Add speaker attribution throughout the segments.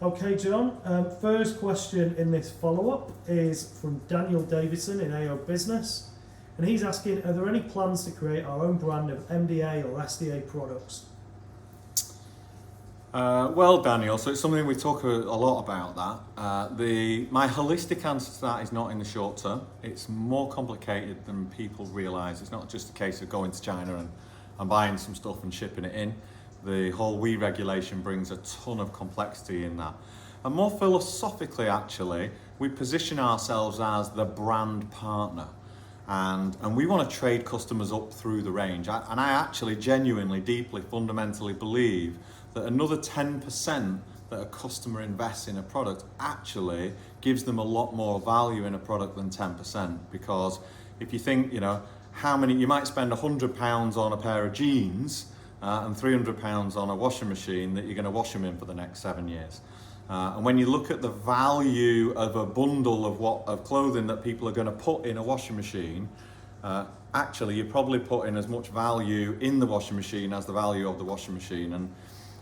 Speaker 1: Okay, John. First question in this follow-up is from Daniel Davidson in AO Business, and he's asking, are there any plans to create our own brand of MDA or SDA products?
Speaker 2: Well, Daniel, so it's something we talk a lot about that. My holistic answer to that is not in the short term. It's more complicated than people realise. It's not just a case of going to China and buying some stuff and shipping it in. The whole WEEE regulation brings a ton of complexity in that. And more philosophically, actually, we position ourselves as the brand partner. And we want to trade customers up through the range. And I actually genuinely, deeply, fundamentally believe that another 10% that a customer invests in a product actually gives them a lot more value in a product than 10%. Because if you think, you might spend £100 on a pair of jeans and £300 on a washing machine that you're going to wash them in for the next 7 years. And when you look at the value of a bundle of clothing that people are going to put in a washing machine, actually you're probably putting as much value in the washing machine as the value of the washing machine.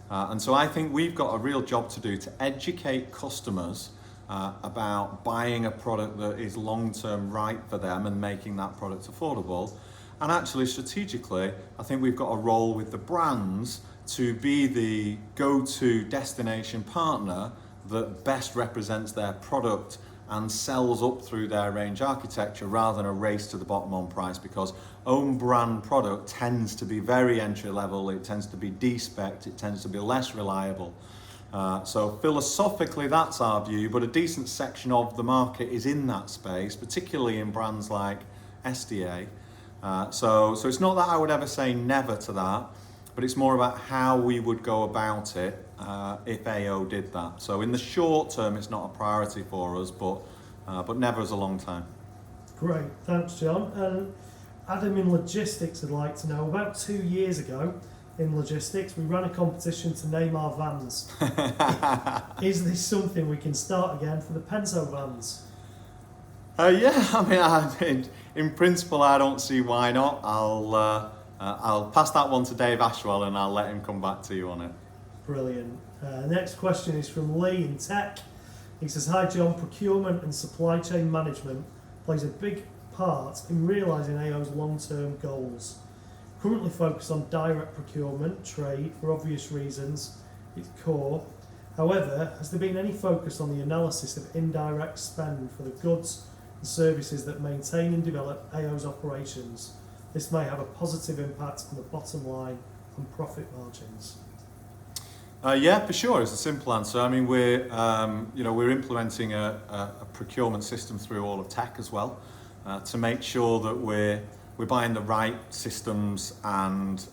Speaker 2: And so I think we've got a real job to do to educate customers about buying a product that is long-term right for them and making that product affordable. And actually, strategically, I think we've got a role with the brands to be the go-to destination partner that best represents their product and sells up through their range architecture rather than a race to the bottom on price, because own brand product tends to be very entry level, it tends to be de-spec'd, it tends to be less reliable. So philosophically that's our view, but a decent section of the market is in that space, particularly in brands like SDA. So it's not that I would ever say never to that, but it's more about how we would go about it if AO did that. So in the short term, it's not a priority for us, but never as a long time.
Speaker 1: Great, thanks, John. And Adam in logistics would like to know, about 2 years ago in logistics, we ran a competition to name our vans. Is this something we can start again for the Penzo vans?
Speaker 2: In principle, I don't see why not. I'll pass that one to Dave Ashwell and I'll let him come back to you on it.
Speaker 1: Brilliant. Next question is from Lee in Tech. He says, hi John, procurement and supply chain management plays a big part in realising AO's long-term goals. Currently focused on direct procurement, trade, for obvious reasons, it's core. However, has there been any focus on the analysis of indirect spend for the goods and services that maintain and develop AO's operations? This may have a positive impact on the bottom line and profit margins.
Speaker 2: Yeah, for sure. It's a simple answer. I mean, we're implementing a procurement system through all of tech as well to make sure that we're buying the right systems and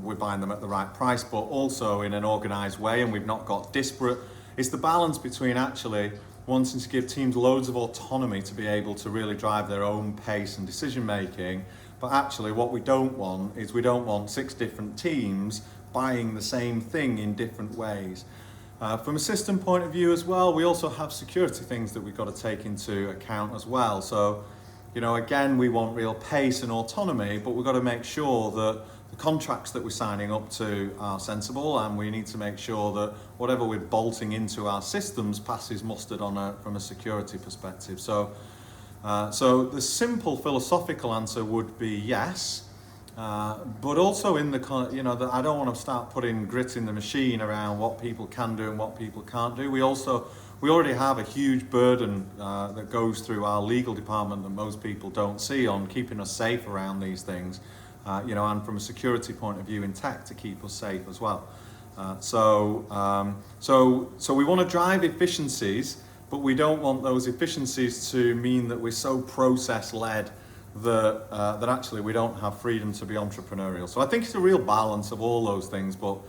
Speaker 2: we're buying them at the right price, but also in an organised way, and we've not got disparate. It's the balance between actually wanting to give teams loads of autonomy to be able to really drive their own pace and decision making. But actually what we don't want is 6 different teams buying the same thing in different ways. From a system point of view as well, we also have security things that we've got to take into account as well. So, again, we want real pace and autonomy, but we've got to make sure that the contracts that we're signing up to are sensible, and we need to make sure that whatever we're bolting into our systems passes mustard from a security perspective. So the simple philosophical answer would be yes, but also in that I don't want to start putting grit in the machine around what people can do and what people can't do. We already have a huge burden that goes through our legal department that most people don't see on keeping us safe around these things, and from a security point of view in tech to keep us safe as well. So we want to drive efficiencies, but we don't want those efficiencies to mean that we're so process-led that actually we don't have freedom to be entrepreneurial. So I think it's a real balance of all those things, but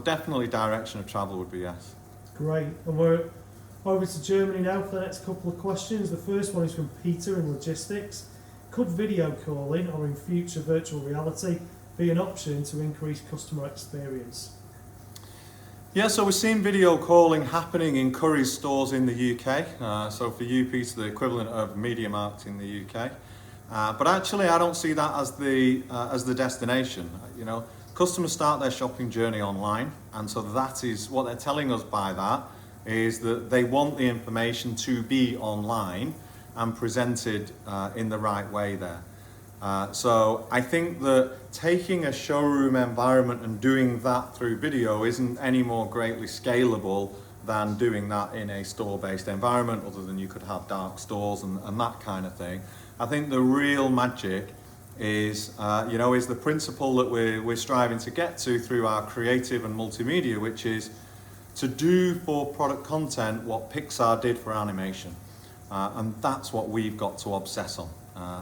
Speaker 2: definitely direction of travel would be yes.
Speaker 1: Great. And we're over to Germany now for the next couple of questions. The first one is from Peter in logistics. Could video calling, or in future virtual reality, be an option to increase customer experience?
Speaker 2: Yeah, so we're seeing video calling happening in Currys stores in the UK. So for you, Peter, the equivalent of MediaMarkt in the UK. But actually, I don't see that as the destination. Customers start their shopping journey online, and so that is what they're telling us by that. is that they want the information to be online and presented in the right way there. So I think that taking a showroom environment and doing that through video isn't any more greatly scalable than doing that in a store-based environment, other than you could have dark stores and that kind of thing. I think the real magic is the principle that we're striving to get to through our creative and multimedia, which is to do for product content what Pixar did for animation. And that's what we've got to obsess on.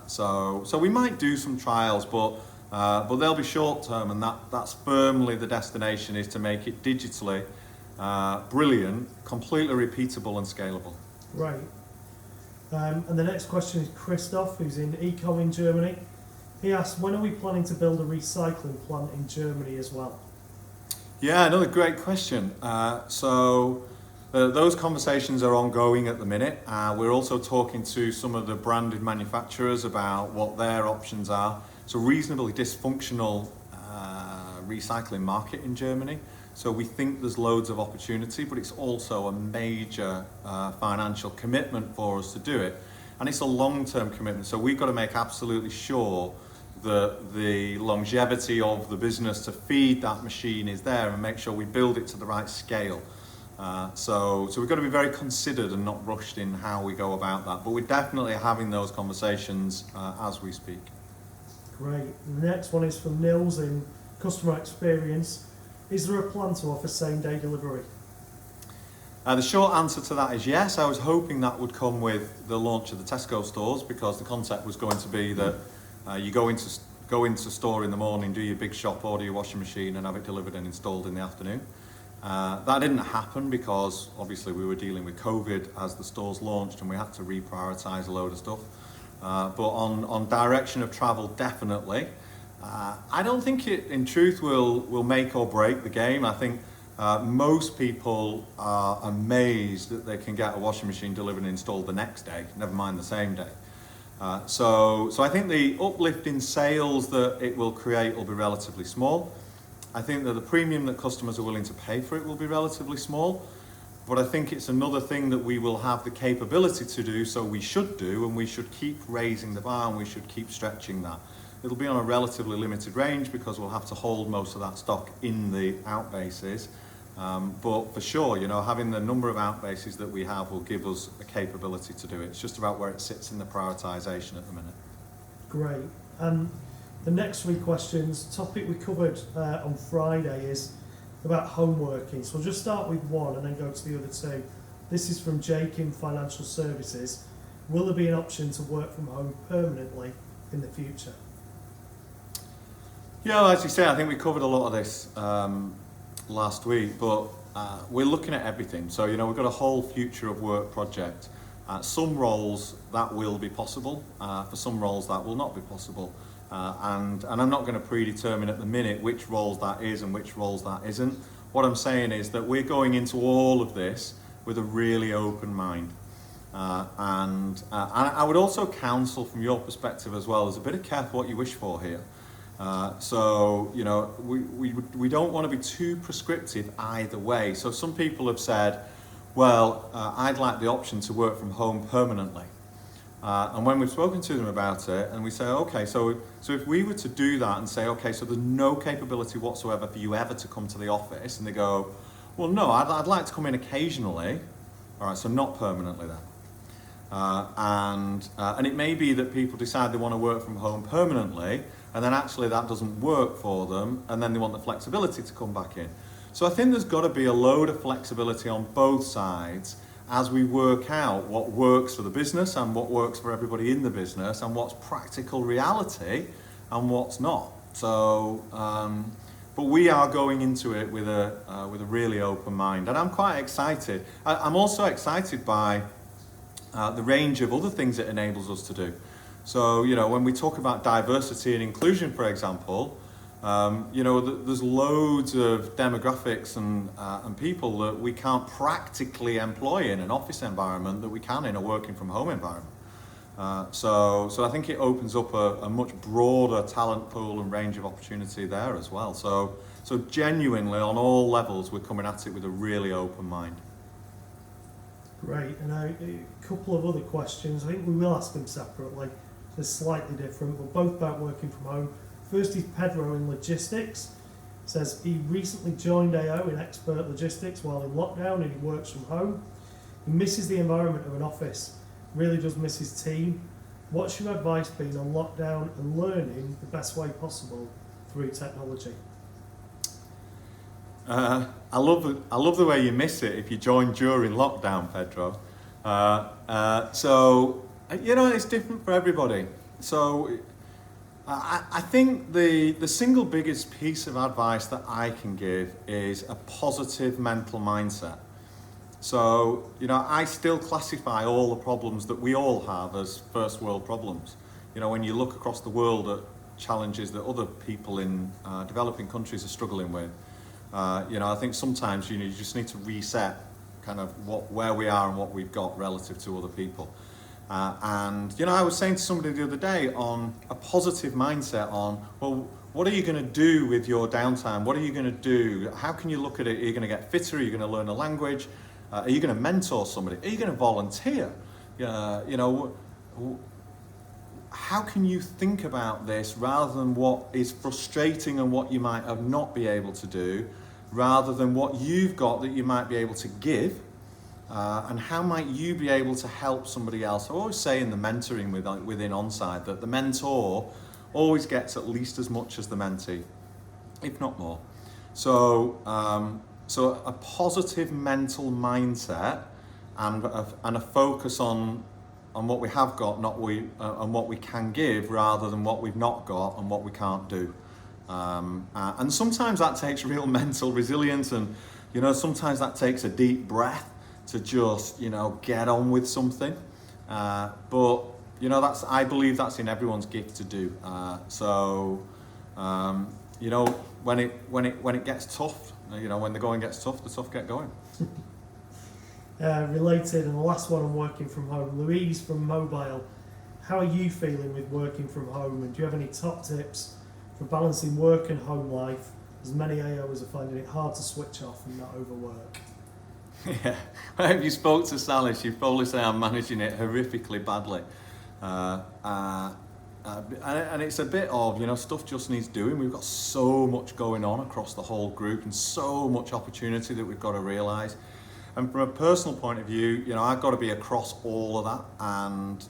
Speaker 2: So we might do some trials, but they'll be short term, and that's firmly the destination, is to make it digitally brilliant, completely repeatable and scalable.
Speaker 1: Right. And the next question is Christoph, who's in Ecom in Germany. He asks, when are we planning to build a recycling plant in Germany as well?
Speaker 2: Yeah, another great question. Those conversations are ongoing at the minute. We're also talking to some of the branded manufacturers about what their options are. It's a reasonably dysfunctional recycling market in Germany. So we think there's loads of opportunity, but it's also a major financial commitment for us to do it. And it's a long-term commitment. So we've got to make absolutely sure that the longevity of the business to feed that machine is there, and make sure we build it to the right scale. So we've got to be very considered and not rushed in how we go about that. But we're definitely having those conversations as we speak.
Speaker 1: Great. The next one is from Nils in Customer Experience. Is there a plan to offer same-day delivery?
Speaker 2: The short answer to that is yes. I was hoping that would come with the launch of the Tesco stores, because the concept was going to be that you go into store in the morning, do your big shop, order your washing machine, and have it delivered and installed in the afternoon. That didn't happen because obviously we were dealing with COVID as the stores launched, and we had to reprioritise a load of stuff. But on direction of travel, definitely. I don't think it, in truth, will make or break the game. I think most people are amazed that they can get a washing machine delivered and installed the next day, never mind the same day. So I think the uplift in sales that it will create will be relatively small. I think that the premium that customers are willing to pay for it will be relatively small. But I think it's another thing that we will have the capability to do, so we should do, and we should keep raising the bar, and we should keep stretching that. It'll be on a relatively limited range because we'll have to hold most of that stock in the outbases. But for sure, having the number of outbases that we have will give us a capability to do it. It's just about where it sits in the prioritisation at the minute.
Speaker 1: Great. The next 3 questions, topic we covered on Friday is about home working. So we'll just start with one and then go to the other 2. This is from Jake in Financial Services. Will there be an option to work from home permanently in the future?
Speaker 2: Yeah, as you say, I think we covered a lot of this last week, but we're looking at everything. So, we've got a whole future of work project. Some roles that will be possible, for some roles that will not be possible. And I'm not going to predetermine at the minute which roles that is and which roles that isn't. What I'm saying is that we're going into all of this with a really open mind. And I would also counsel from your perspective as well, there's a bit of careful what you wish for here. We don't want to be too prescriptive either way. So some people have said, well, I'd like the option to work from home permanently. And when we've spoken to them about it, and we say, okay, so if we were to do that and say, okay, so there's no capability whatsoever for you ever to come to the office, and they go, well, no, I'd like to come in occasionally. All right, so not permanently then. And it may be that people decide they want to work from home permanently, and then actually that doesn't work for them, and then they want the flexibility to come back in. So I think there's got to be a load of flexibility on both sides as we work out what works for the business and what works for everybody in the business, and what's practical reality and what's not. So, but we are going into it with a really open mind, and I'm quite excited. I'm also excited by the range of other things it enables us to do. So, when we talk about diversity and inclusion, for example, there's loads of demographics and people that we can't practically employ in an office environment that we can in a working from home environment. So I think it opens up a much broader talent pool and range of opportunity there as well. So genuinely, on all levels, we're coming at it with a really open mind.
Speaker 1: Great. And a couple of other questions. I think we will ask them separately. They're slightly different, but both about working from home. First is Pedro in logistics. Says he recently joined AO in expert logistics while in lockdown and he works from home. He misses the environment of an office, really does miss his team. What's your advice been on lockdown and learning the best way possible through technology?
Speaker 2: I love the way you miss it if you join during lockdown, Pedro. So you know, it's different for everybody. So I think the single biggest piece of advice that I can give is a positive mental mindset. So, you know, I still classify all the problems that we all have as first world problems. You know, when you look across the world at challenges that other people in developing countries are struggling with, you know, I think sometimes you just need to reset kind of where we are and what we've got relative to other people. And, you know, I was saying to somebody the other day on a positive mindset on, well, what are you going to do with your downtime? What are you going to do? How can you look at it? Are you going to get fitter? Are you going to learn a language? Are you going to mentor somebody? Are you going to volunteer? You know, how can you think about this rather than what is frustrating and what you might have not be able to do, rather than what you've got that you might be able to give, and how might you be able to help somebody else? I always say in the mentoring within Onside that the mentor always gets at least as much as the mentee, if not more. So, so a positive mental mindset and a focus on what we have got, and what we can give, rather than what we've not got and what we can't do. And sometimes that takes real mental resilience, and you know, sometimes that takes a deep breath to just, you know, get on with something. But you know, I believe that's in everyone's gift to do. So you know, when it gets tough, you know, when the going gets tough, the tough get going.
Speaker 1: Related, and the last one on working from home, Louise from Mobile. How are you feeling with working from home, and do you have any top tips for balancing work and home life, as many AOs are finding it hard to switch off and not overwork?
Speaker 2: Yeah, well, if you spoke to Sally, she'd probably say I'm managing it horrifically badly. And it's a bit of, you know, stuff just needs doing. We've got so much going on across the whole group and so much opportunity that we've got to realise. And from a personal point of view, you know, I've got to be across all of that and,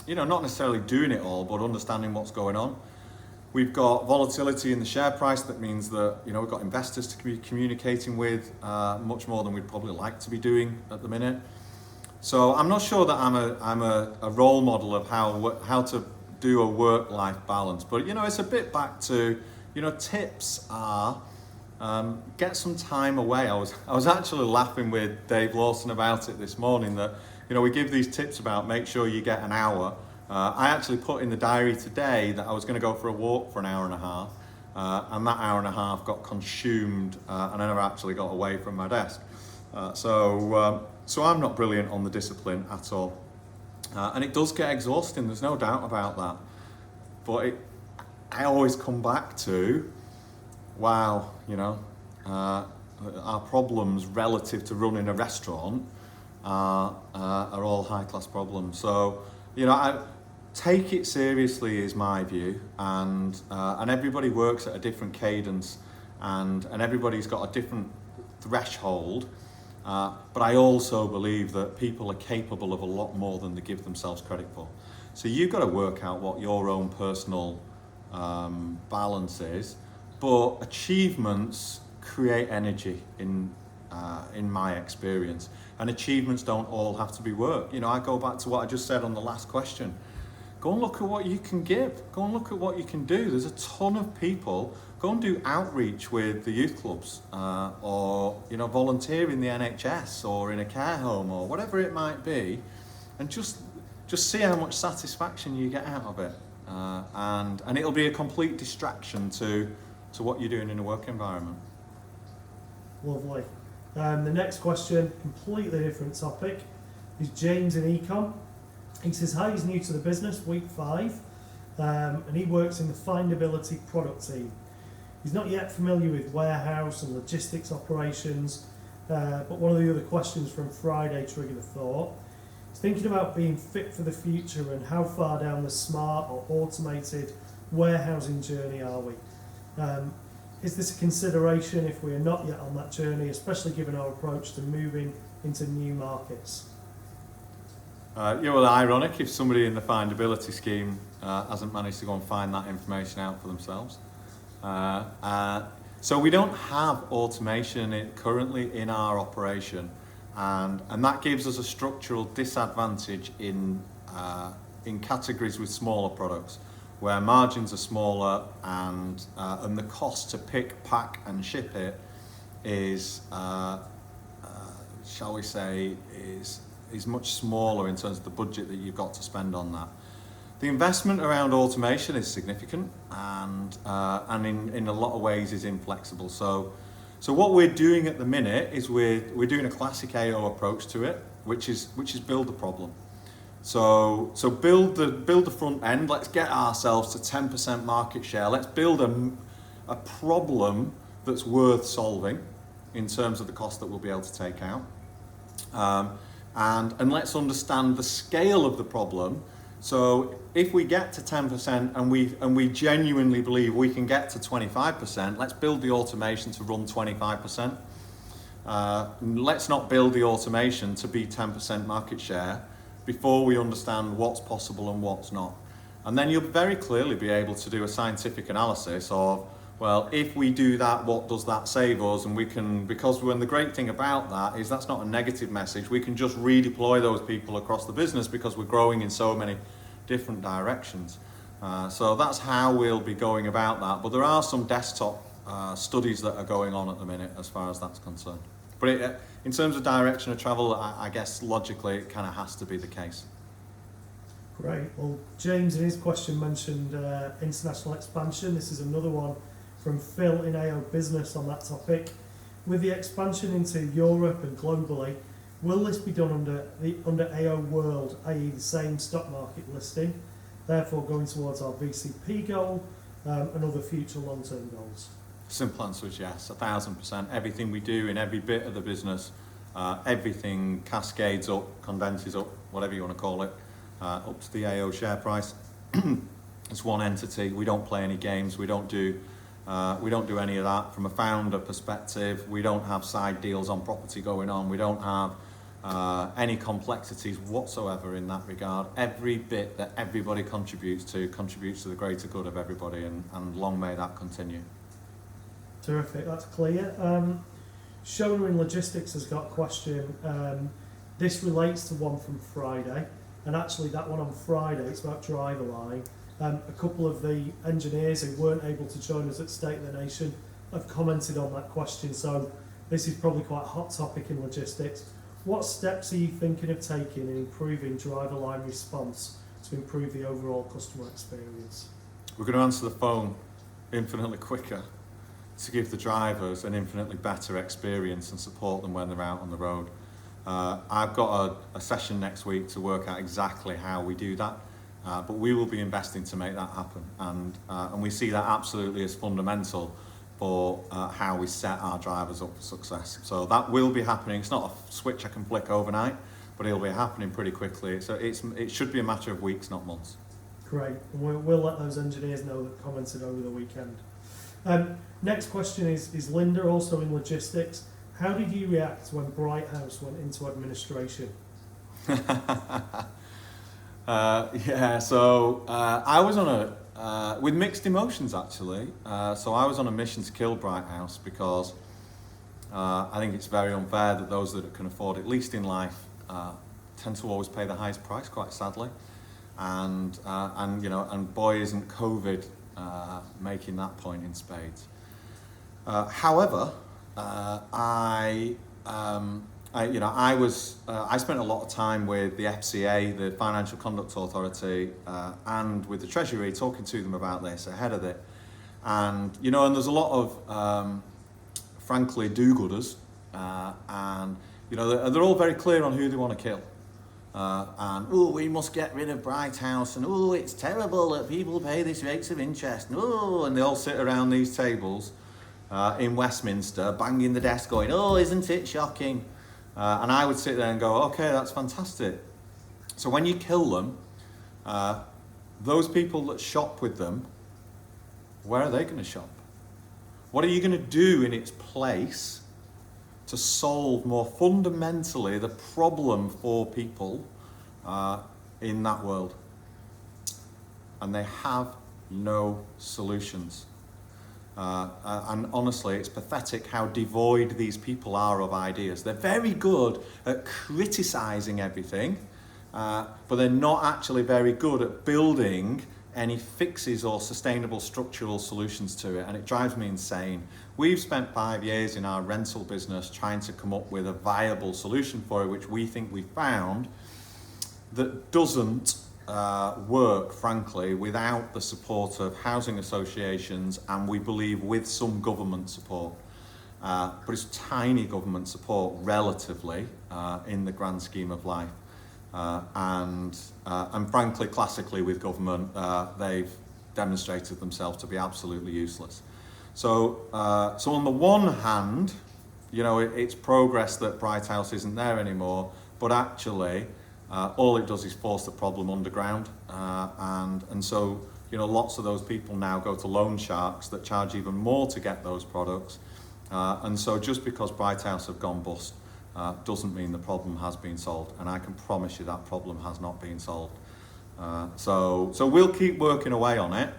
Speaker 2: you know, not necessarily doing it all, but understanding what's going on. We've got volatility in the share price. That means that, you know, we've got investors to be communicating with much more than we'd probably like to be doing at the minute. So I'm not sure that I'm a role model of how to do a work-life balance. But, you know, it's a bit back to, you know, tips are get some time away. I was actually laughing with Dave Lawson about it this morning that, you know, we give these tips about make sure you get an hour. I actually put in the diary today that I was going to go for a walk for an hour and a half, and that hour and a half got consumed, and I never actually got away from my desk. So I'm not brilliant on the discipline at all, and it does get exhausting. There's no doubt about that. But I always come back to, wow, you know, our problems relative to running a restaurant are all high-class problems. So, you know, take it seriously is my view, and everybody works at a different cadence, and everybody's got a different threshold. But I also believe that people are capable of a lot more than they give themselves credit for. So you've got to work out what your own personal balance is. But achievements create energy in my experience, and achievements don't all have to be work. You know, I go back to what I just said on the last question. Go and look at what you can give. Go and look at what you can do. There's a ton of people. Go and do outreach with the youth clubs, or, you know, volunteer in the NHS or in a care home or whatever it might be, and just see how much satisfaction you get out of it. And it'll be a complete distraction to what you're doing in a work environment.
Speaker 1: Lovely. The next question, completely different topic, is James in Econ. He says, hi, he's new to the business, week 5, and he works in the findability product team. He's not yet familiar with warehouse and logistics operations, but one of the other questions from Friday triggered a thought. He's thinking about being fit for the future and how far down the smart or automated warehousing journey are we? Is this a consideration if we are not yet on that journey, especially given our approach to moving into new markets?
Speaker 2: Yeah, well, ironic if somebody in the findability scheme hasn't managed to go and find that information out for themselves. So we don't have automation currently in our operation, and that gives us a structural disadvantage in categories with smaller products, where margins are smaller and the cost to pick, pack, and ship it is, shall we say, is much smaller in terms of the budget that you've got to spend on that. The investment around automation is significant and in a lot of ways is inflexible. So what we're doing at the minute is we're doing a classic AO approach to it, which is build the problem. So build the front end. Let's get ourselves to 10% market share. Let's build a problem that's worth solving in terms of the cost that we'll be able to take out. And let's understand the scale of the problem. So if we get to 10% and we genuinely believe we can get to 25%, let's build the automation to run 25%. Let's not build the automation to be 10% market share before we understand what's possible and what's not. And then you'll very clearly be able to do a scientific analysis of, well, if we do that, what does that save us? And we can, because when the great thing about that is that's not a negative message, we can just redeploy those people across the business because we're growing in so many different directions. So that's how we'll be going about that. But there are some desktop studies that are going on at the minute as far as that's concerned. But in terms of direction of travel, I guess logically it kind of has to be the case.
Speaker 1: Great. Well, James in his question mentioned international expansion. This is another one from Phil in AO Business on that topic. With the expansion into Europe and globally, will this be done under AO World, i.e. the same stock market listing, therefore going towards our VCP goal and other future long-term goals?
Speaker 2: Simple answer is yes, 1,000%. Everything we do in every bit of the business, everything cascades up, condenses up, whatever you want to call it, up to the AO share price. It's one entity. We don't play any games. We don't do any of that from a founder perspective. We don't have side deals on property going on. We don't have any complexities whatsoever in that regard. Every bit that everybody contributes to the greater good of everybody, and long may that continue.
Speaker 1: Terrific, that's clear. Shona in Logistics has got a question. This relates to one from Friday, and actually that one on Friday, it's about Driverline. A couple of the engineers who weren't able to join us at State of the Nation have commented on that question, so this is probably quite a hot topic in logistics. What steps are you thinking of taking in improving Driverline response to improve the overall customer experience? We're
Speaker 2: going to answer the phone infinitely quicker to give the drivers an infinitely better experience and support them when they're out on the road. I've got a session next week to work out exactly how we do that, but we will be investing to make that happen, and we see that absolutely as fundamental for how we set our drivers up for success. So that will be happening. It's not a switch I can flick overnight, but it'll be happening pretty quickly. So it should be a matter of weeks, not months. Great.
Speaker 1: We'll let those engineers know that commented over the weekend. Next question is Linda, also in logistics. How did you react when Brighthouse went into administration?
Speaker 2: So I was on with mixed emotions actually. So I was on a mission to kill Brighthouse because I think it's very unfair that those that can afford, at least in life, tend to always pay the highest price, quite sadly. And boy, isn't COVID making that point in spades. However, I spent a lot of time with the FCA, the Financial Conduct Authority, and with the Treasury, talking to them about this ahead of it. And there's a lot of, frankly, do-gooders, and they're all very clear on who they want to kill. And we must get rid of Brighthouse, and it's terrible that people pay these rates of interest, and they all sit around these tables in Westminster, banging the desk going, oh, isn't it shocking? And I would sit there and go, okay, that's fantastic. So when you kill them, those people that shop with them, where are they going to shop? What are you going to do in its place to solve more fundamentally the problem for people in that world? And they have no solutions. And honestly, it's pathetic how devoid these people are of ideas. They're very good at criticising everything, but they're not actually very good at building any fixes or sustainable structural solutions to it, and it drives me insane. We've spent 5 years in our rental business trying to come up with a viable solution for it, which we think we found, that doesn't work, frankly, without the support of housing associations, and we believe with some government support. But it's tiny government support relatively in the grand scheme of life. And frankly, classically with government, they've demonstrated themselves to be absolutely useless. So on the one hand, you know, it's progress that Bright House isn't there anymore, but actually, all it does is force the problem underground, and so, you know, lots of those people now go to loan sharks that charge even more to get those products, and so just because Bright House have gone bust doesn't mean the problem has been solved, and I can promise you that problem has not been solved. So we'll keep working away on it,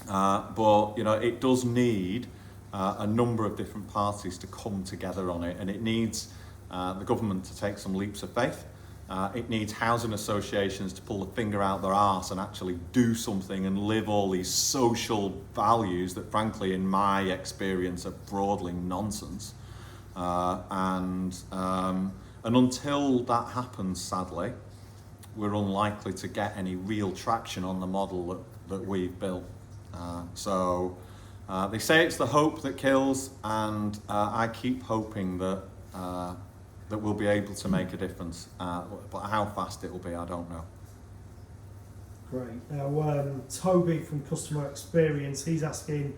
Speaker 2: but you know, it does need a number of different parties to come together on it, and it needs the government to take some leaps of faith. It needs housing associations to pull the finger out their arse and actually do something and live all these social values that, frankly, in my experience, are broadly nonsense. And until that happens, sadly, we're unlikely to get any real traction on the model that we've built. So they say it's the hope that kills, and I keep hoping that we'll be able to make a difference, but how fast it will be, I don't know.
Speaker 1: Great. Now, Toby from Customer Experience, he's asking,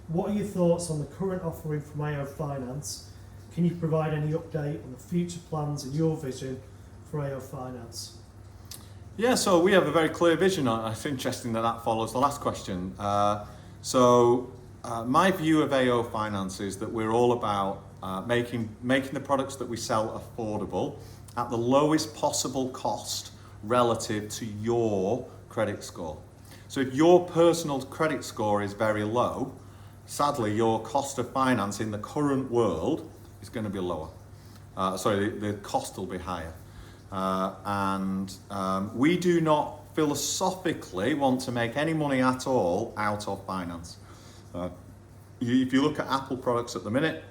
Speaker 1: what are your thoughts on the current offering from AO Finance? Can you provide any update on the future plans and your vision for AO Finance?
Speaker 2: Yeah, so we have a very clear vision. It's interesting that follows the last question. My view of AO Finance is that we're all about making the products that we sell affordable at the lowest possible cost relative to your credit score. So if your personal credit score is very low, sadly your cost of finance in the current world is going to be lower. The cost will be higher. We do not philosophically want to make any money at all out of finance. If you look at Apple products at the minute,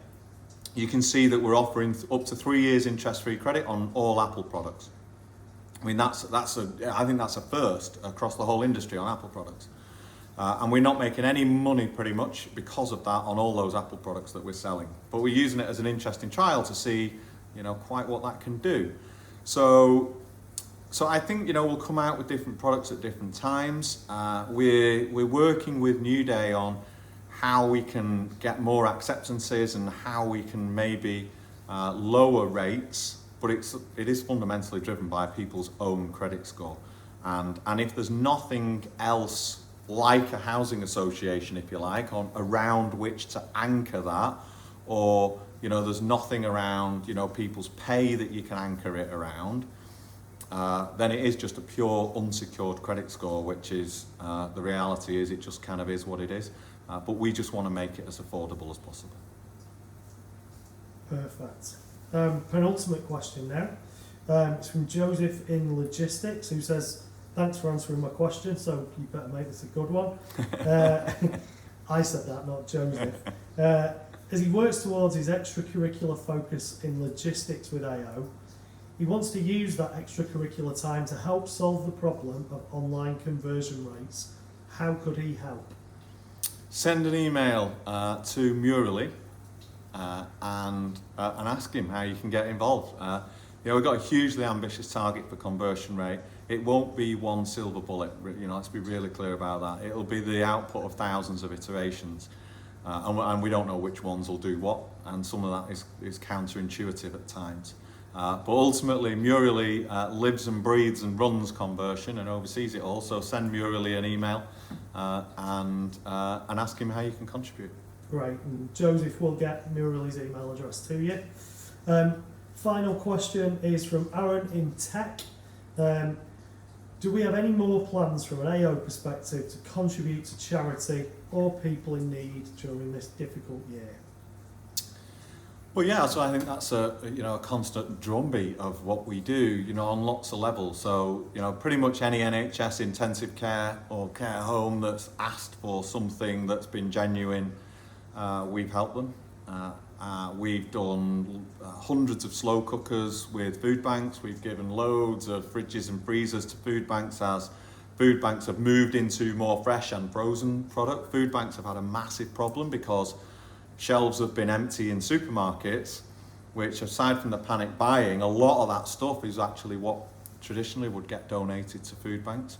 Speaker 2: you can see that we're offering up to 3 years interest-free credit on all Apple products. I mean, I think that's a first across the whole industry on Apple products. And we're not making any money pretty much because of that on all those Apple products that we're selling. But we're using it as an interesting trial to see, you know, quite what that can do. So I think, you know, we'll come out with different products at different times. We're working with New Day on how we can get more acceptances and how we can maybe lower rates, but it is fundamentally driven by people's own credit score. And if there's nothing else like a housing association, if you like, around which to anchor that, or, you know, there's nothing around, you know, people's pay that you can anchor it around, then it is just a pure unsecured credit score, which is, the reality is it just kind of is what it is. But we just want to make it as affordable as possible.
Speaker 1: Perfect. Penultimate question now. It's from Joseph in Logistics, who says, thanks for answering my question, so you better make this a good one. I said that, not Joseph. As he works towards his extracurricular focus in logistics with AO, he wants to use that extracurricular time to help solve the problem of online conversion rates. How could he help?
Speaker 2: Send an email to Murally and ask him how you can get involved. You know, we've got a hugely ambitious target for conversion rate. It won't be one silver bullet, you know, let's be really clear about that. It'll be the output of thousands of iterations. and we don't know which ones will do what, and some of that is counterintuitive at times. But ultimately, Murally lives and breathes and runs conversion and oversees it all. So send Murally an email and ask him how you can contribute.
Speaker 1: Great, and Joseph will get Muraly's email address to you. Final question is from Aaron in Tech. Do we have any more plans from an AO perspective to contribute to charity or people in need during this difficult year?
Speaker 2: Well, yeah, so I think that's a constant drumbeat of what we do, on lots of levels. So, pretty much any NHS intensive care or care home that's asked for something that's been genuine, we've helped them. We've done hundreds of slow cookers with food banks. We've given loads of fridges and freezers to food banks as food banks have moved into more fresh and frozen product. Food banks have had a massive problem because shelves have been empty in supermarkets, which aside from the panic buying, a lot of that stuff is actually what traditionally would get donated to food banks.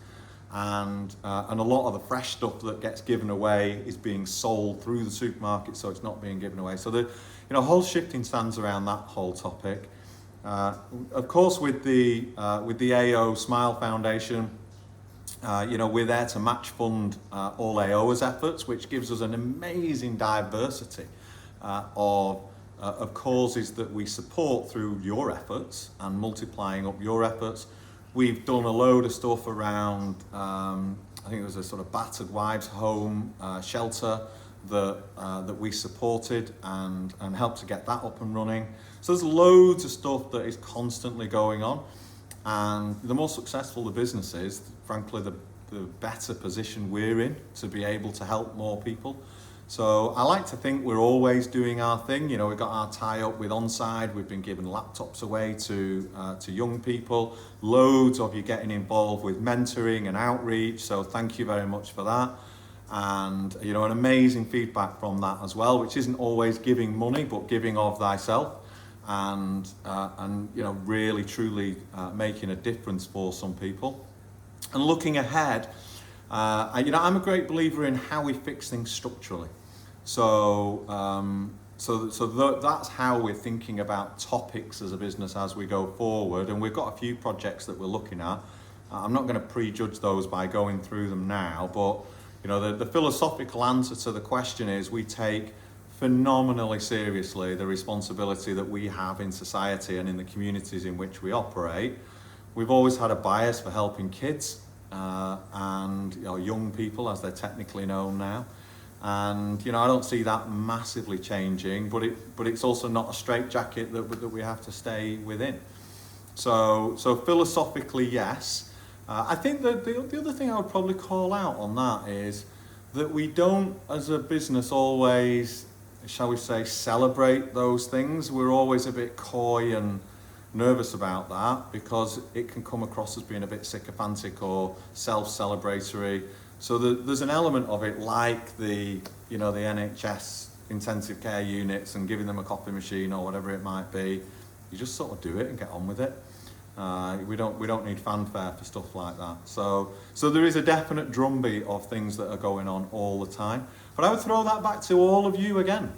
Speaker 2: And a lot of the fresh stuff that gets given away is being sold through the supermarket, so it's not being given away. So the whole shifting stands around that whole topic. Of course, with the AO Smile Foundation, we're there to match fund all AO's efforts, which gives us an amazing diversity of causes that we support through your efforts and multiplying up your efforts. We've done a load of stuff around, I think it was a sort of battered wives home shelter that we supported and helped to get that up and running. So there's loads of stuff that is constantly going on. And the more successful the business is, frankly, the better position we're in to be able to help more people. So I like to think we're always doing our thing. We've got our tie-up with Onside. We've been giving laptops away to young people. Loads of you getting involved with mentoring and outreach. So thank you very much for that. And an amazing feedback from that as well, which isn't always giving money, but giving of thyself. And really truly making a difference for some people. And looking ahead, I'm a great believer in how we fix things structurally. So that's how we're thinking about topics as a business as we go forward. And we've got a few projects that we're looking at. I'm not going to prejudge those by going through them now, but the philosophical answer to the question is we take phenomenally seriously the responsibility that we have in society and in the communities in which we operate. We've always had a bias for helping kids and young people, as they're technically known now. And I don't see that massively changing, but it's also not a straitjacket that we have to stay within. So philosophically, yes. I think that the other thing I would probably call out on that is that we don't, as a business, always, shall we say, celebrate those things. We're always a bit coy and nervous about that because it can come across as being a bit sycophantic or self-celebratory. So there's an element of it, like the NHS intensive care units and giving them a coffee machine or whatever it might be. You just sort of do it and get on with it. We don't need fanfare for stuff like that. So there is a definite drumbeat of things that are going on all the time. But I would throw that back to all of you again.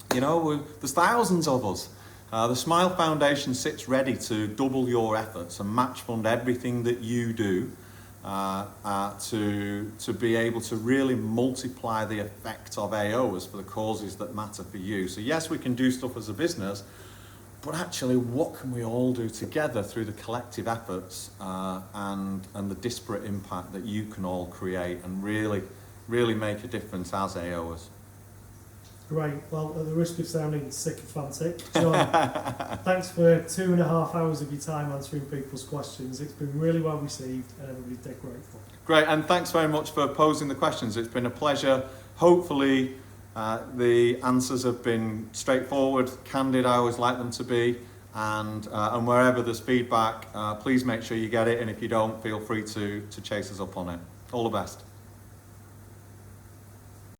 Speaker 2: There's thousands of us. The Smile Foundation sits ready to double your efforts and match fund everything that you do to be able to really multiply the effect of AOs for the causes that matter for you. So yes, we can do stuff as a business, but actually what can we all do together through the collective efforts and the disparate impact that you can all create and really make a difference as AOs.
Speaker 1: Great. Well, at the risk of sounding sycophantic, John, thanks for 2.5 hours of your time answering people's questions. It's been really well received and everybody's dead grateful.
Speaker 2: Great, and thanks very much for posing the questions. It's been a pleasure. Hopefully the answers have been straightforward, candid. I always like them to be. And wherever there's feedback, please make sure you get it. And if you don't, feel free to chase us up on it. All the best.